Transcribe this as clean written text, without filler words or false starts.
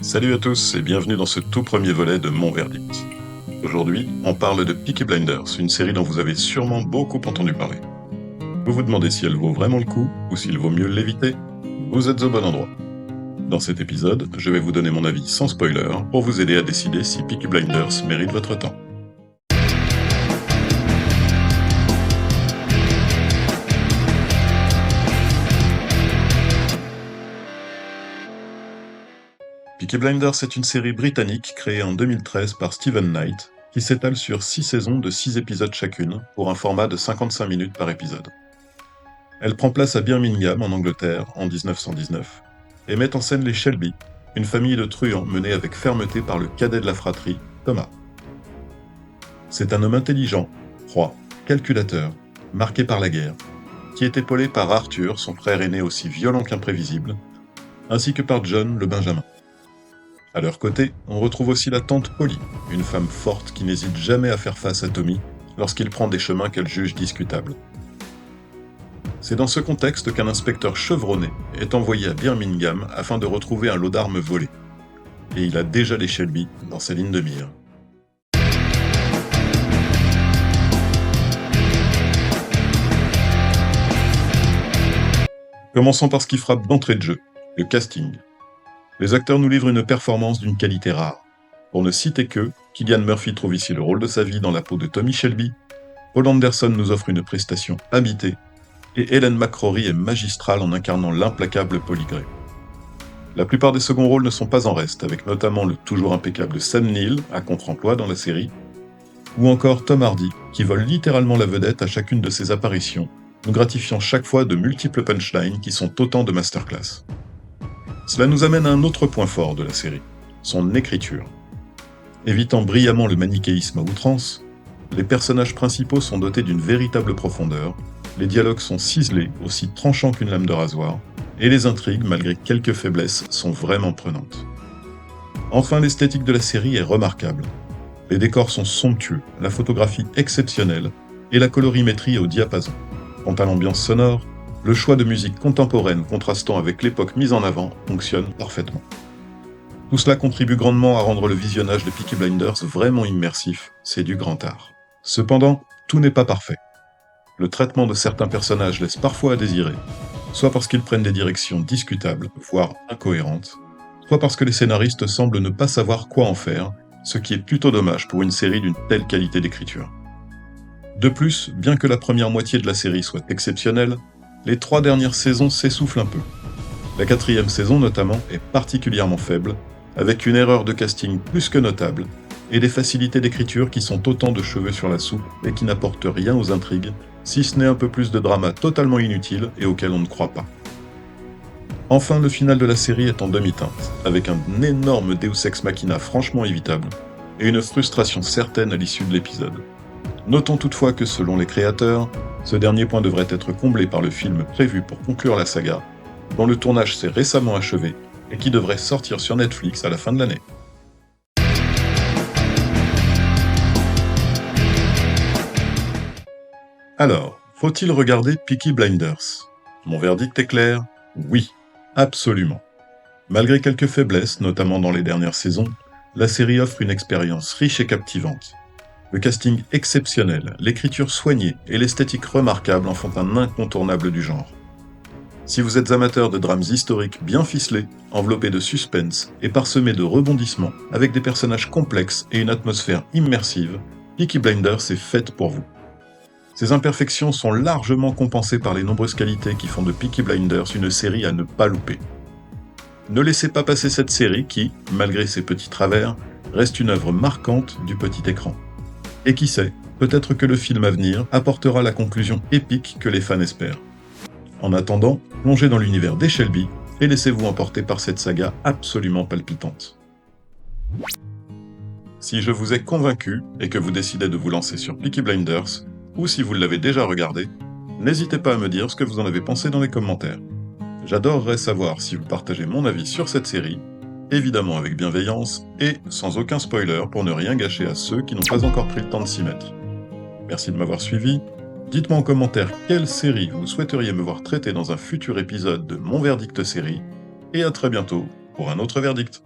Salut à tous et bienvenue dans ce tout premier volet de Mon Verdict. Aujourd'hui, on parle de Peaky Blinders, une série dont vous avez sûrement beaucoup entendu parler. Vous vous demandez si elle vaut vraiment le coup ou s'il vaut mieux l'éviter? Vous êtes au bon endroit. Dans cet épisode, je vais vous donner mon avis sans spoiler pour vous aider à décider si Peaky Blinders mérite votre temps. Peaky Blinders est une série britannique créée en 2013 par Steven Knight, qui s'étale sur 6 saisons de 6 épisodes chacune, pour un format de 55 minutes par épisode. Elle prend place à Birmingham, en Angleterre, en 1919, et met en scène les Shelby, une famille de truands menée avec fermeté par le cadet de la fratrie, Thomas. C'est un homme intelligent, froid, calculateur, marqué par la guerre, qui est épaulé par Arthur, son frère aîné aussi violent qu'imprévisible, ainsi que par John, le Benjamin. À leur côté, on retrouve aussi la tante Polly, une femme forte qui n'hésite jamais à faire face à Tommy lorsqu'il prend des chemins qu'elle juge discutables. C'est dans ce contexte qu'un inspecteur chevronné est envoyé à Birmingham afin de retrouver un lot d'armes volées. Et il a déjà les Shelby dans sa ligne de mire. Commençons par ce qui frappe d'entrée de jeu, le casting. Les acteurs nous livrent une performance d'une qualité rare. Pour ne citer que, Cillian Murphy trouve ici le rôle de sa vie dans la peau de Tommy Shelby, Paul Anderson nous offre une prestation habitée, et Helen McCrory est magistrale en incarnant l'implacable Polly Gray. La plupart des seconds rôles ne sont pas en reste, avec notamment le toujours impeccable Sam Neill, à contre-emploi dans la série, ou encore Tom Hardy, qui vole littéralement la vedette à chacune de ses apparitions, nous gratifiant chaque fois de multiples punchlines qui sont autant de masterclass. Cela nous amène à un autre point fort de la série, son écriture. Évitant brillamment le manichéisme à outrance, les personnages principaux sont dotés d'une véritable profondeur, les dialogues sont ciselés, aussi tranchants qu'une lame de rasoir, et les intrigues, malgré quelques faiblesses, sont vraiment prenantes. Enfin, l'esthétique de la série est remarquable. Les décors sont somptueux, la photographie exceptionnelle, et la colorimétrie au diapason. Quant à l'ambiance sonore, le choix de musique contemporaine contrastant avec l'époque mise en avant fonctionne parfaitement. Tout cela contribue grandement à rendre le visionnage de Peaky Blinders vraiment immersif, c'est du grand art. Cependant, tout n'est pas parfait. Le traitement de certains personnages laisse parfois à désirer, soit parce qu'ils prennent des directions discutables, voire incohérentes, soit parce que les scénaristes semblent ne pas savoir quoi en faire, ce qui est plutôt dommage pour une série d'une telle qualité d'écriture. De plus, bien que la première moitié de la série soit exceptionnelle, les 3 dernières saisons s'essoufflent un peu. La 4e saison notamment est particulièrement faible, avec une erreur de casting plus que notable, et des facilités d'écriture qui sont autant de cheveux sur la soupe et qui n'apportent rien aux intrigues, si ce n'est un peu plus de drama totalement inutile et auquel on ne croit pas. Enfin, le final de la série est en demi-teinte, avec un énorme Deus Ex Machina franchement évitable, et une frustration certaine à l'issue de l'épisode. Notons toutefois que selon les créateurs, ce dernier point devrait être comblé par le film prévu pour conclure la saga, dont le tournage s'est récemment achevé et qui devrait sortir sur Netflix à la fin de l'année. Alors, faut-il regarder Peaky Blinders? Mon verdict est clair, oui, absolument. Malgré quelques faiblesses, notamment dans les dernières saisons, la série offre une expérience riche et captivante. Le casting exceptionnel, l'écriture soignée et l'esthétique remarquable en font un incontournable du genre. Si vous êtes amateur de drames historiques bien ficelés, enveloppés de suspense et parsemés de rebondissements, avec des personnages complexes et une atmosphère immersive, Peaky Blinders est faite pour vous. Ces imperfections sont largement compensées par les nombreuses qualités qui font de Peaky Blinders une série à ne pas louper. Ne laissez pas passer cette série qui, malgré ses petits travers, reste une œuvre marquante du petit écran. Et qui sait, peut-être que le film à venir apportera la conclusion épique que les fans espèrent. En attendant, plongez dans l'univers des Shelby et laissez-vous emporter par cette saga absolument palpitante. Si je vous ai convaincu et que vous décidez de vous lancer sur Peaky Blinders, ou si vous l'avez déjà regardé, n'hésitez pas à me dire ce que vous en avez pensé dans les commentaires. J'adorerais savoir si vous partagez mon avis sur cette série, évidemment avec bienveillance et sans aucun spoiler pour ne rien gâcher à ceux qui n'ont pas encore pris le temps de s'y mettre. Merci de m'avoir suivi, dites-moi en commentaire quelle série vous souhaiteriez me voir traiter dans un futur épisode de Mon Verdict série, et à très bientôt pour un autre verdict.